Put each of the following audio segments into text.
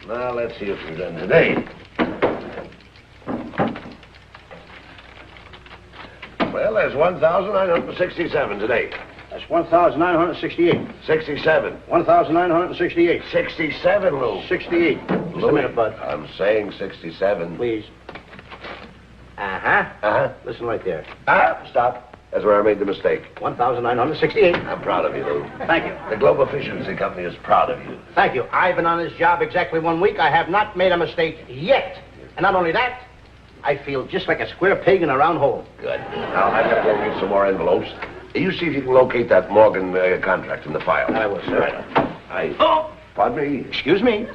Now, let's see if we're done today. Well, there's 1,967 today. That's 1,968. 67. 1,968. 67, Lou. 68. Just a minute, Bud. I'm saying 67. Please. Uh-huh. Uh-huh. Listen right there. Stop. That's where I made the mistake. 1,968. I'm proud of you, Lou. Thank you. The Globe Efficiency Company is proud of you. Thank you. I've been on this job exactly 1 week. I have not made a mistake yet. And not only that, I feel just like a square peg in a round hole. Good. Now, I've got to go get some more envelopes. You see if you can locate that Morgan contract in the file. I will, sir. Oh! Pardon me. Excuse me.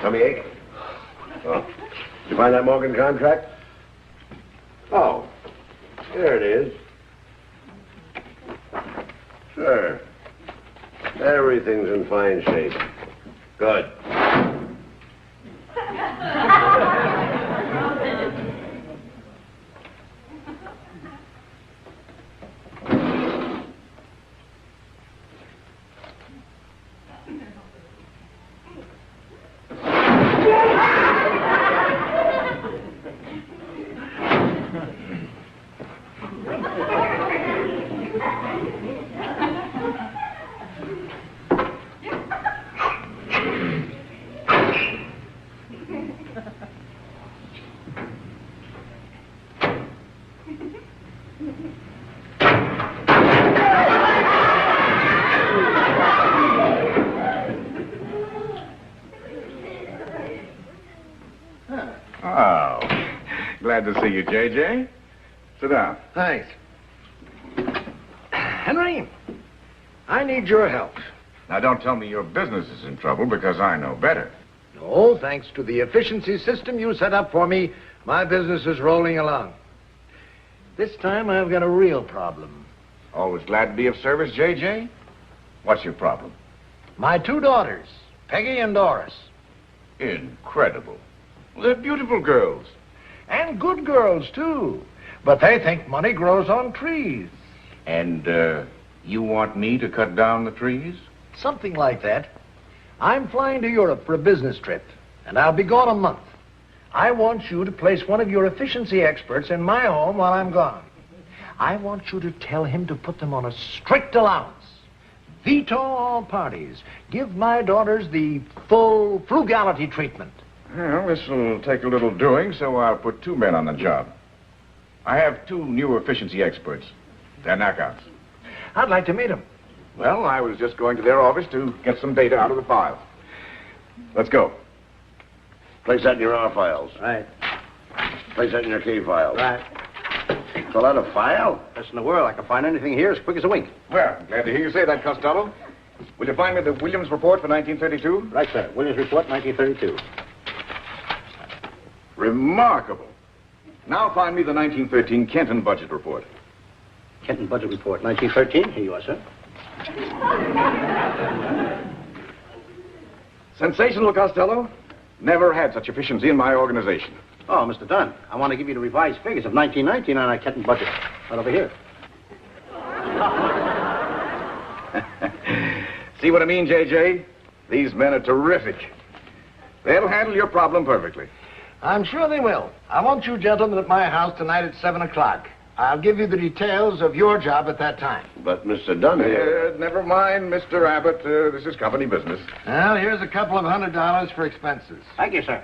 Tummy ache? Oh. Did you find that Morgan contract? Oh. There it is. Sure. Everything's in fine shape. Good. Glad to see you, J.J. Sit down. Thanks. Henry, I need your help. Now, don't tell me your business is in trouble, because I know better. No, thanks to the efficiency system you set up for me, my business is rolling along. This time, I've got a real problem. Always glad to be of service, J.J. What's your problem? My 2 daughters, Peggy and Doris. Incredible. They're beautiful girls. And good girls, too. But they think money grows on trees. And, you want me to cut down the trees? Something like that. I'm flying to Europe for a business trip, and I'll be gone a month. I want you to place one of your efficiency experts in my home while I'm gone. I want you to tell him to put them on a strict allowance. Veto all parties. Give my daughters the full frugality treatment. Well, this will take a little doing, so I'll put 2 men on the job. I have 2 new efficiency experts. They're knockouts. I'd like to meet them. Well, I was just going to their office to get some data out of the files. Let's go. Place that in your R files. Right. Place that in your K files. Right. Fill out a file? Best in the world. I can find anything here as quick as a wink. Well, glad to hear you say that, Costello. Will you find me the Williams report for 1932? Right, sir. Williams report, 1932. Remarkable. Now find me the 1913 Kenton budget report. Kenton budget report, 1913. Here you are, sir. Sensational, Costello. Never had such efficiency in my organization. Oh, Mr. Dunn, I want to give you the revised figures of 1919 on our cat and budget. Right over here. See what I mean, J.J.? These men are terrific. They'll handle your problem perfectly. I'm sure they will. I want you gentlemen at my house tonight at 7 o'clock. I'll give you the details of your job at that time. But Mr. Dunn here... Never mind, Mr. Abbott. This is company business. Well, here's a couple of $100 for expenses. Thank you, sir.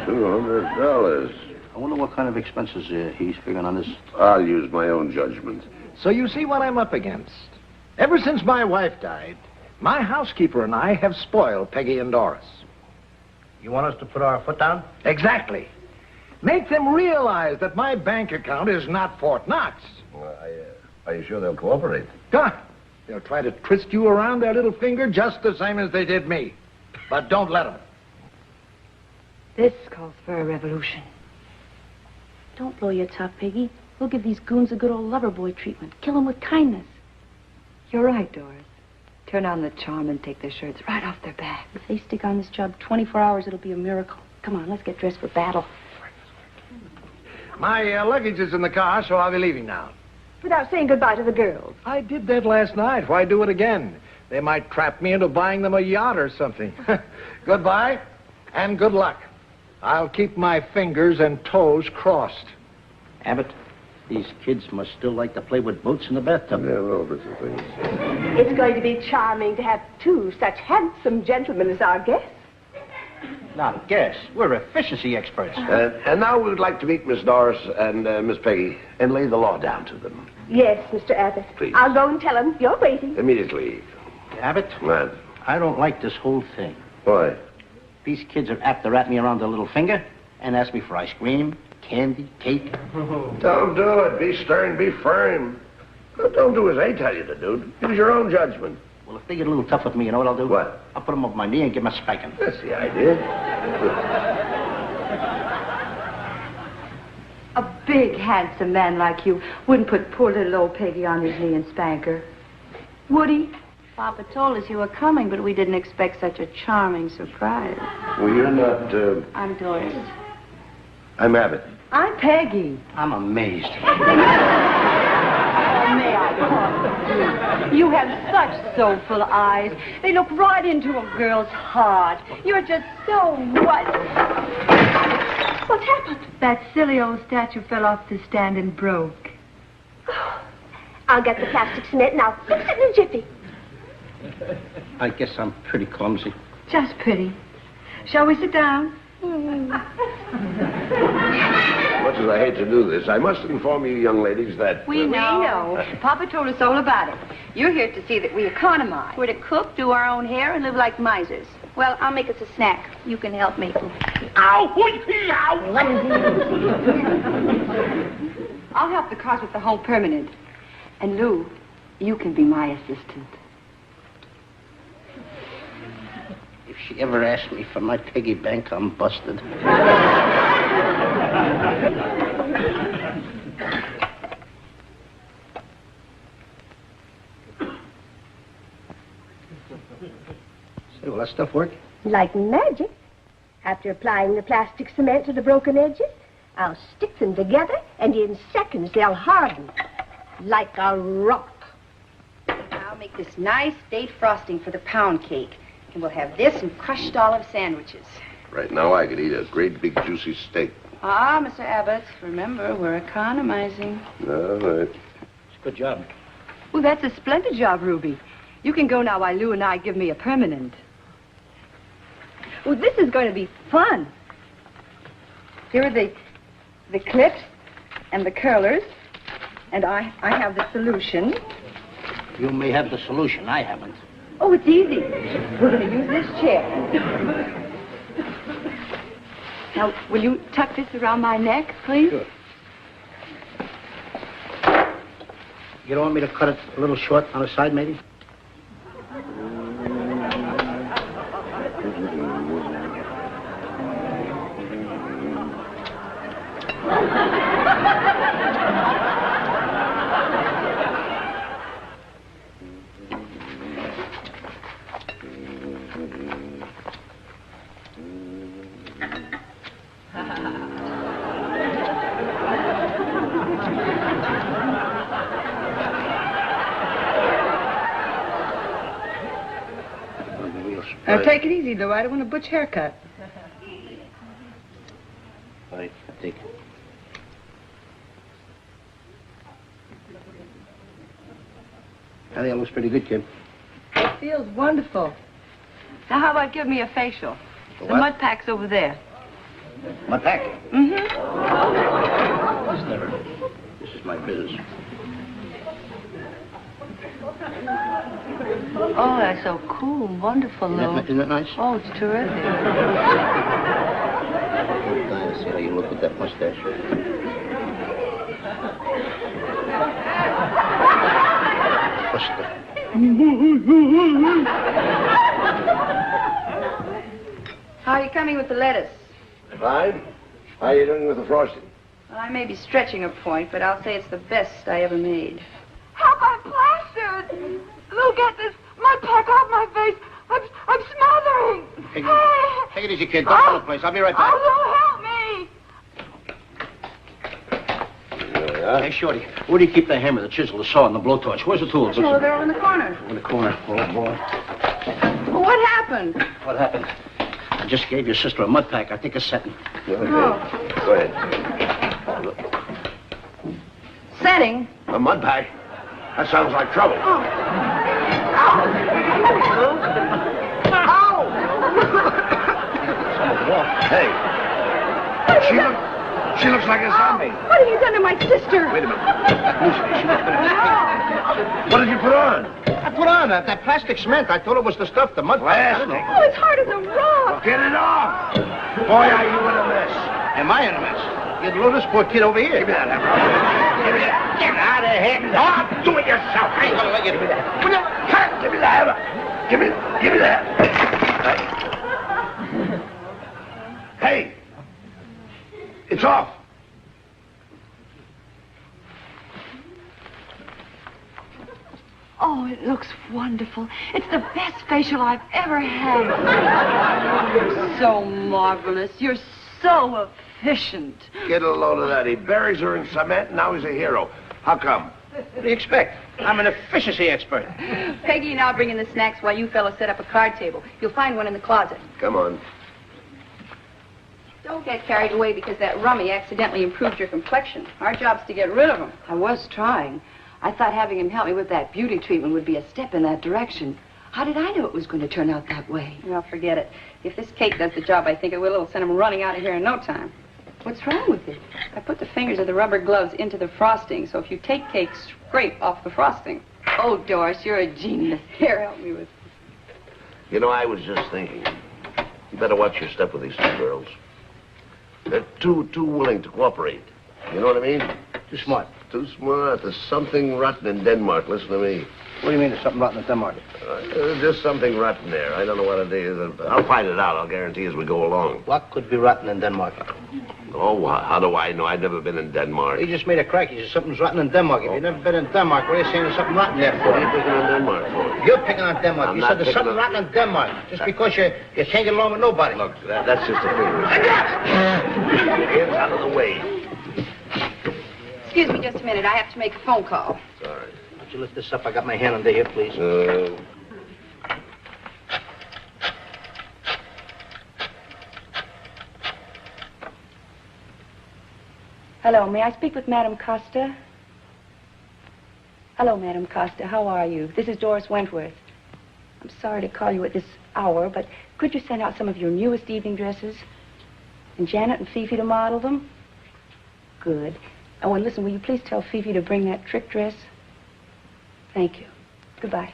$200. I wonder what kind of expenses he's figuring on this. I'll use my own judgment. So you see what I'm up against. Ever since my wife died, my housekeeper and I have spoiled Peggy and Doris. You want us to put our foot down? Exactly. Make them realize that my bank account is not Fort Knox. Well, are you sure they'll cooperate? They'll try to twist you around their little finger just the same as they did me. But don't let them. This calls for a revolution. Don't blow your top, Peggy. We'll give these goons a good old lover boy treatment. Kill them with kindness. You're right, Doris. Turn on the charm and take their shirts right off their backs. If they stick on this job 24 hours, it'll be a miracle. Come on, let's get dressed for battle. My luggage is in the car, so I'll be leaving now. Without saying goodbye to the girls. I did that last night. Why do it again? They might trap me into buying them a yacht or something. Goodbye, and good luck. I'll keep my fingers and toes crossed. Abbott, these kids must still like to play with boats in the bathtub. Yeah, well, this is things. It's going to be charming to have two such handsome gentlemen as our guests. Now, guess, we're efficiency experts. And now we would like to meet Miss Doris and Miss Peggy and lay the law down to them. Yes, Mr. Abbott. Please. I'll go and tell them you're waiting. Immediately. Abbott, What? I don't like this whole thing. Why? These kids are apt to wrap me around their little finger and ask me for ice cream, candy, cake. Don't do it. Be stern, be firm. Don't do as they tell you to do. Use your own judgment. Well, if they get a little tough with me, you know what I'll do? What? I'll put them up my knee and give them a spanking. That's the idea. A big, handsome man like you wouldn't put poor little old Peggy on his knee and spank her. Would he? Papa told us you were coming, but we didn't expect such a charming surprise. Well, you're not, I'm Doris. I'm Abbott. I'm Peggy. I'm amazed. May I call you? You have such soulful eyes. They look right into a girl's heart. You're just so what? What happened? That silly old statue fell off the stand and broke. I'll get the plastic cement and I'll fix it in a jiffy. I guess I'm pretty clumsy. Just pretty. Shall we sit down? Much as I hate to do this, I must inform you young ladies that... We know. Papa told us all about it. You're here to see that we economize. We're to cook, do our own hair, and live like misers. Well, I'll make us a snack. You can help me. Ow! Ow! I'll help the cars with the home permanent. And Lou, you can be my assistant. If she ever asks me for my piggy bank, I'm busted. Say, will that stuff work? Like magic. After applying the plastic cement to the broken edges, I'll stick them together, and in seconds they'll harden. Like a rock. I'll make this nice date frosting for the pound cake. And we'll have this and crushed olive sandwiches. Right now I could eat a great big juicy steak. Ah, Mr. Abbott, remember, we're economizing. All right. It's a good job. Well, that's a splendid job, Ruby. You can go now while Lou and I give me a permanent. Well, this is going to be fun. Here are the clips and the curlers. And I have the solution. You may have the solution. I haven't. Oh, it's easy. We're going to use this chair. Now, will you tuck this around my neck, please? Sure. You don't want me to cut it a little short on the side, maybe? Now, take it easy, though. I don't want a butch haircut. Right, I think. I think it looks pretty good, kid. It feels wonderful. Now, how about give me a facial? The what? mud pack's over there. Mud pack? Mm-hmm. This is my business. Oh, that's so cool and wonderful, Lou. Isn't that nice? Oh, it's terrific. Let's see how you look with that mustache. How are you coming with the lettuce? Fine. How are you doing with the frosting? Well, I may be stretching a point, but I'll say it's the best I ever made. Help, I'm plastered. Lou, get this mud pack off my face. I'm smothering. Take it easy, kid. Don't go to the place. I'll be right back. Oh, Lou, help me. Hey, Shorty, where do you keep the hammer, the chisel, the saw, and the blowtorch? Where's the tools? Oh, they're all in the corner. In the corner. Oh, boy. Well, what happened? What happened? I just gave your sister a mud pack. I think it's setting. Okay. Oh. Go ahead. Setting? A mud pack? That sounds like trouble. Oh. Hey. She looks like a zombie. What have you done to my sister? Wait a minute. What did you put on? I put on that plastic cement. I thought it was the stuff, the mud pack. Plastic? Oh, it's hard as a rock. Get it off. Boy, are you in a mess. Am I in a mess? You'd lure this poor kid over here. Give me that hammer. Give me that. Get out of here. No, do it yourself. I ain't gonna let you do that. Give me the hammer. Give me that. Hey. It's off. Oh, it looks wonderful. It's the best facial I've ever had. You're so marvelous. You're so efficient. Get a load of that. He buries her in cement, and now he's a hero. How come? What do you expect? I'm an efficiency expert. Peggy and I'll bring in the snacks while you fellas set up a card table. You'll find one in the closet. Come on. Don't get carried away because that rummy accidentally improved your complexion. Our job's to get rid of him. I was trying. I thought having him help me with that beauty treatment would be a step in that direction. How did I know it was going to turn out that way? Well, forget it. If this cake does the job, I think it will. It'll send him running out of here in no time. What's wrong with it? I put the fingers of the rubber gloves into the frosting, so if you take cake, scrape off the frosting. Oh, Doris, you're a genius. Here, help me with this. You know, I was just thinking. You better watch your step with these two girls. They're too willing to cooperate. You know what I mean? Too smart. Too smart. There's something rotten in Denmark. Listen to me. What do you mean there's something rotten in Denmark? Just something rotten there. I don't know what it is. I'll find it out. I'll guarantee as we go along. What could be rotten in Denmark? Oh, how do I know? I've never been in Denmark. You just made a crack. You said something's rotten in Denmark. If you've never been in Denmark, what are you saying there's something rotten there for? What are you picking on Denmark for? You're picking on Denmark. I'm You not said there's picking something on- rotten in Denmark. Just because you can't get along with nobody. Look, that's just a figure. Hands out of the way. Excuse me just a minute. I have to make a phone call. Sorry. Would you lift this up? I got my hand under here, please. Hello, may I speak with Madame Costa? Hello, Madame Costa. How are you? This is Doris Wentworth. I'm sorry to call you at this hour, but could you send out some of your newest evening dresses? And Janet and Fifi to model them? Good. Oh, and listen, will you please tell Fifi to bring that trick dress? Thank you. Goodbye.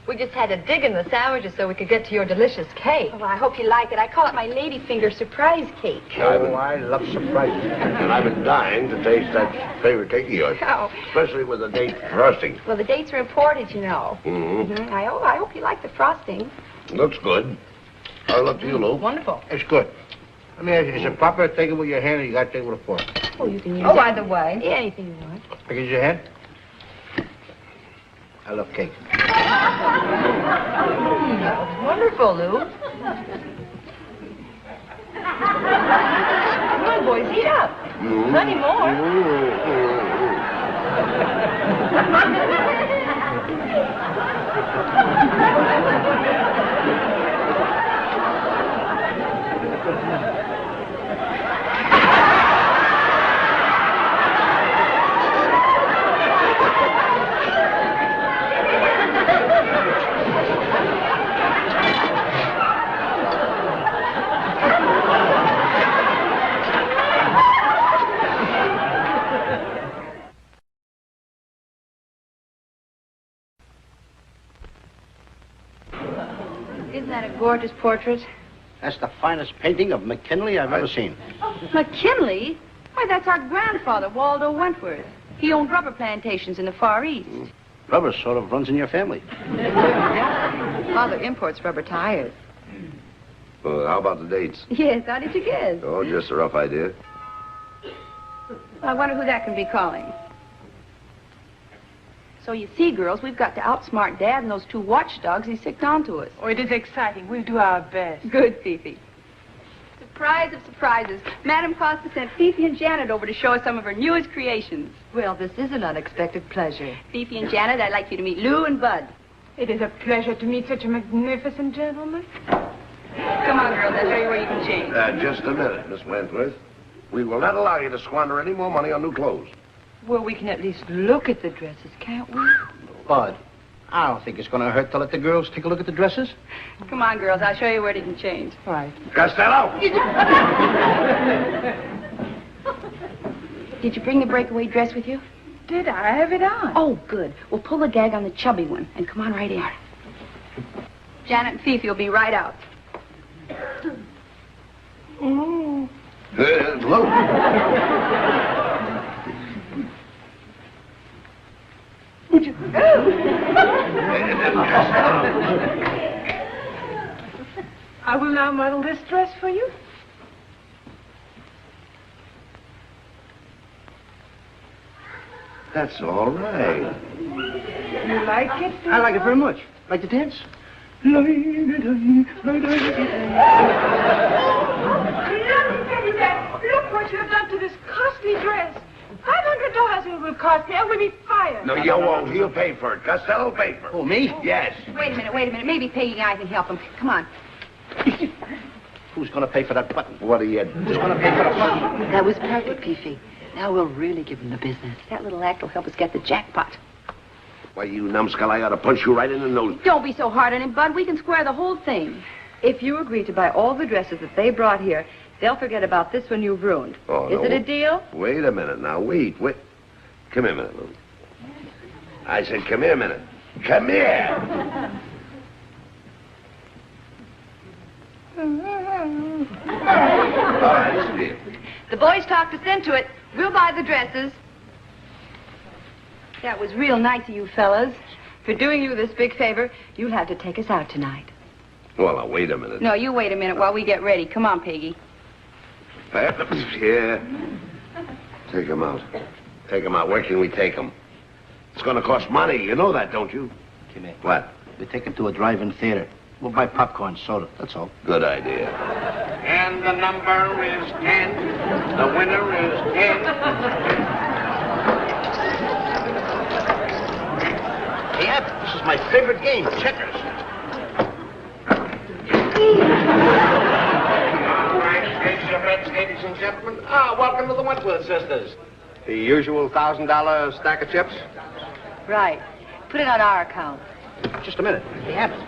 We just had to dig in the sandwiches so we could get to your delicious cake. Oh, I hope you like it. I call it my ladyfinger surprise cake. Oh, I love surprises. And I've been dying to taste that favorite cake of yours. Oh. Especially with the date frosting. Well, the dates are imported, you know. Mm-hmm. I hope you like the frosting. Looks good. I'll look to you, Lou. Wonderful. It's good. Let me ask you, is it proper to take it with your hand or you got to take it with a fork? Oh, you can use Oh, by the way. Yeah, anything you want. I use your hand? I love cake. wonderful, Lou. Come on, boys, eat up. Plenty more. Isn't that a gorgeous portrait? That's the finest painting of McKinley I've ever seen. McKinley? Why, that's our grandfather, Waldo Wentworth. He owned rubber plantations in the Far East. Rubber sort of runs in your family. Father imports rubber tires. Well, how about the dates? Yes, how did you guess? Oh, just a rough idea. I wonder who that can be calling. So you see, girls, we've got to outsmart Dad and those two watchdogs he sicked onto us. Oh, it is exciting. We'll do our best. Good, Fifi. Surprise of surprises. Madame Costa sent Fifi and Janet over to show us some of her newest creations. Well, this is an unexpected pleasure. Fifi and Janet, I'd like you to meet Lou and Bud. It is a pleasure to meet such a magnificent gentleman. Come on, girls, I'll show you where you can change. Just a minute, Miss Wentworth. We will not allow you to squander any more money on new clothes. Well, we can at least look at the dresses, can't we? Bud, I don't think it's going to hurt to let the girls take a look at the dresses. Come on, girls, I'll show you where you can change. Right. Costello! Did you bring the breakaway dress with you? Did I have it on? Oh, good. We'll pull the gag on the chubby one and come on right in. Janet and Fifi will be right out. Oh. Hello. Would you? I will now model this dress for you. That's all right. You like it? I like it very much. Like to dance? Look what you have done to this costly dress. $500 it will cost me. I will be fired. No, you won't. He'll pay for it. Costello will pay for it. Oh, me? Yes. Wait a minute. Maybe Peggy and I can help him. Come on. Who's going to pay for that button? What are you Who's going to pay for the button? That was perfect, Fifi. Now we'll really give him the business. That little act will help us get the jackpot. Why, you numbskull, I ought to punch you right in the nose. Don't be so hard on him, Bud. We can square the whole thing. If you agree to buy all the dresses that they brought here, they'll forget about this one you've ruined. Oh, Is no. it a deal? Wait a minute now. Wait. Come here a minute, Lou. I said, come here a minute. Come here. All right, it's a deal. The boys talked us into it. We'll buy the dresses. That was real nice of you fellas. For doing you this big favor, you'll have to take us out tonight. Well, now, wait a minute. No, you wait a minute while we get ready. Come on, Peggy. Yeah. Take him out. Take him out. Where can we take him? It's going to cost money. You know that, don't you? Come here. What? We take him to a drive-in theater. We'll buy popcorn, soda. That's all. Good idea. And the number is 10. The winner is 10. Hey, Abbott, this is my favorite game, checkers. All right, place your bets, ladies and gentlemen. Welcome to the Wentworth sisters. The usual $1,000 stack of chips? Right. Put it on our account. Just a minute. Hey, Abbott,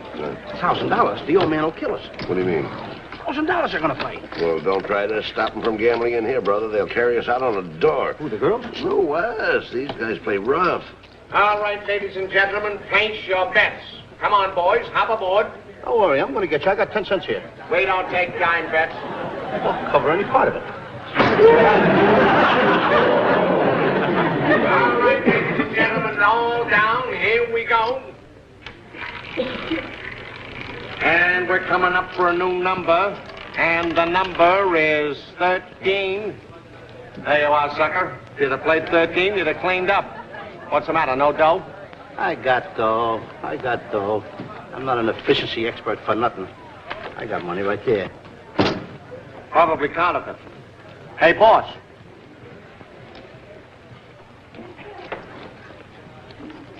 $1,000, the old man will kill us. What do you mean? $1,000 are going to fight. Well, don't try to stop them from gambling in here, brother. They'll carry us out on the door. Who, the girls? No, us. These guys play rough. All right, ladies and gentlemen, place your bets. Come on, boys, hop aboard. Don't worry, I'm going to get you. I got 10 cents here. We don't take dime bets. I'll cover any part of it. All right, ladies and gentlemen, all down. Here we go. And we're coming up for a new number. And the number is 13. There you are, sucker. If you'd have played 13, you'd have cleaned up. What's the matter, no dough? I got dough. I'm not an efficiency expert for nothing. I got money right there. Probably counterfeit. Hey, boss.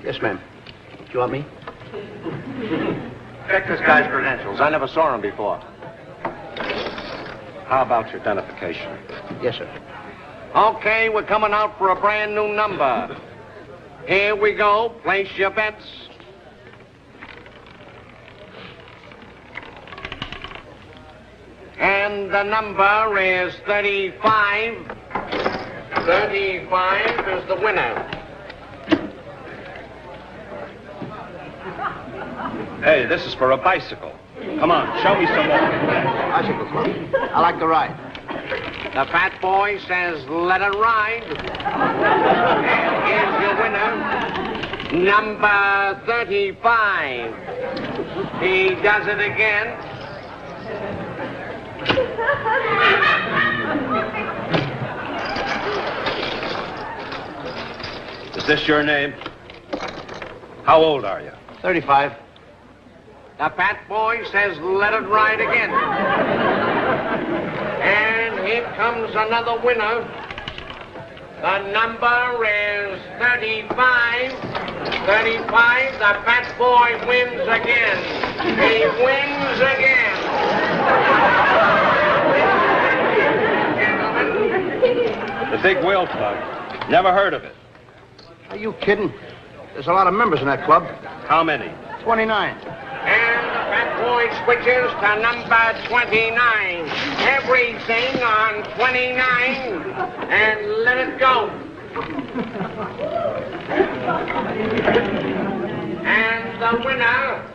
Yes, ma'am. Do you want me? Check this guy's credentials. I never saw him before. How about your identification? Yes, sir. Okay, we're coming out for a brand new number. Here we go. Place your bets. And the number is 35. 35 is the winner. Hey, this is for a bicycle. Come on, show me some more. Bicycle club. I like to ride. The fat boy says, let it ride. And here's your winner, number 35. He does it again. Is this your name? How old are you? 35. The fat boy says, let it ride again. And here comes another winner. The number is 35. 35, the fat boy wins again. He wins again. The Big Wheel Club. Never heard of it. Are you kidding? There's a lot of members in that club. How many? 29. And the fat boy switches to number 29. Everything on 29. And let it go. And the winner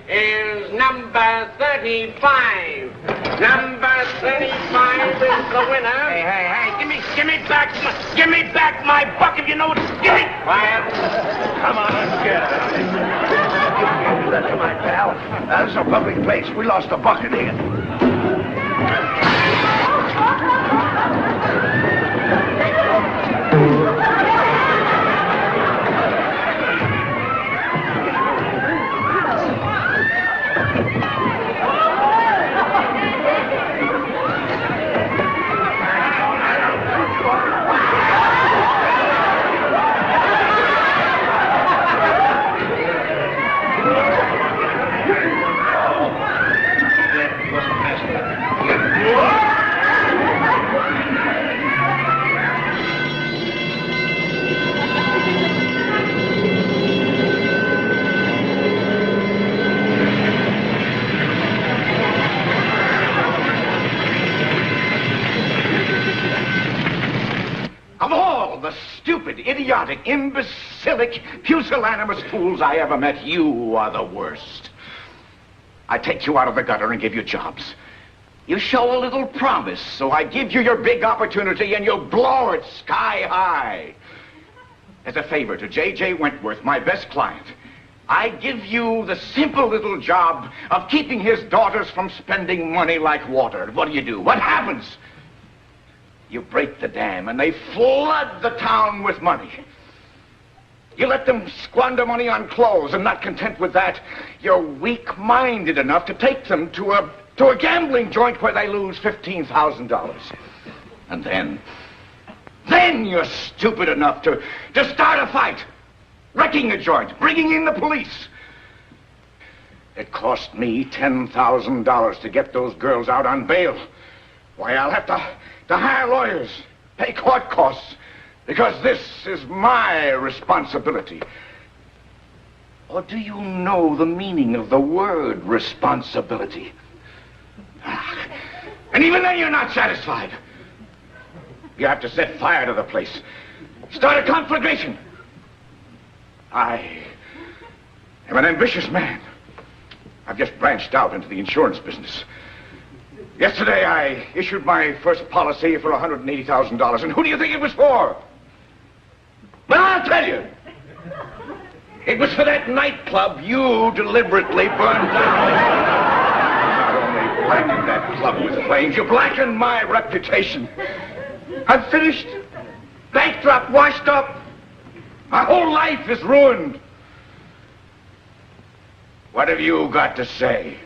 is number 35. Number 35 is the winner. Hey, give me back my buck if you know what. Give me. Quiet. Come on, let's get it. That's my pal. This is a public place. We lost a bucket here. Of all the stupid, idiotic, imbecilic, pusillanimous fools I ever met, you are the worst. I take you out of the gutter and give you jobs. You show a little promise, so I give you your big opportunity and you blow it sky high. As a favor to J.J. Wentworth, my best client, I give you the simple little job of keeping his daughters from spending money like water. What do? What happens? You break the dam and they flood the town with money. You let them squander money on clothes, and not content with that, you're weak-minded enough to take them to a gambling joint where they lose $15,000. And then you're stupid enough to start a fight, wrecking a joint, bringing in the police. It cost me $10,000 to get those girls out on bail. Why, I'll have to hire lawyers, pay court costs, because this is my responsibility. Or do you know the meaning of the word responsibility? And even then you're not satisfied. You have to set fire to the place. Start a conflagration. I am an ambitious man. I've just branched out into the insurance business. Yesterday, I issued my first policy for $180,000, and who do you think it was for? Well, I'll tell you. It was for that nightclub you deliberately burned down. Not only blackened that club with flames, you blackened my reputation. I'm finished, bankrupt, washed up. My whole life is ruined. What have you got to say?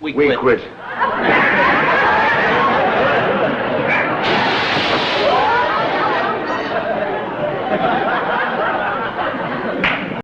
We We quit.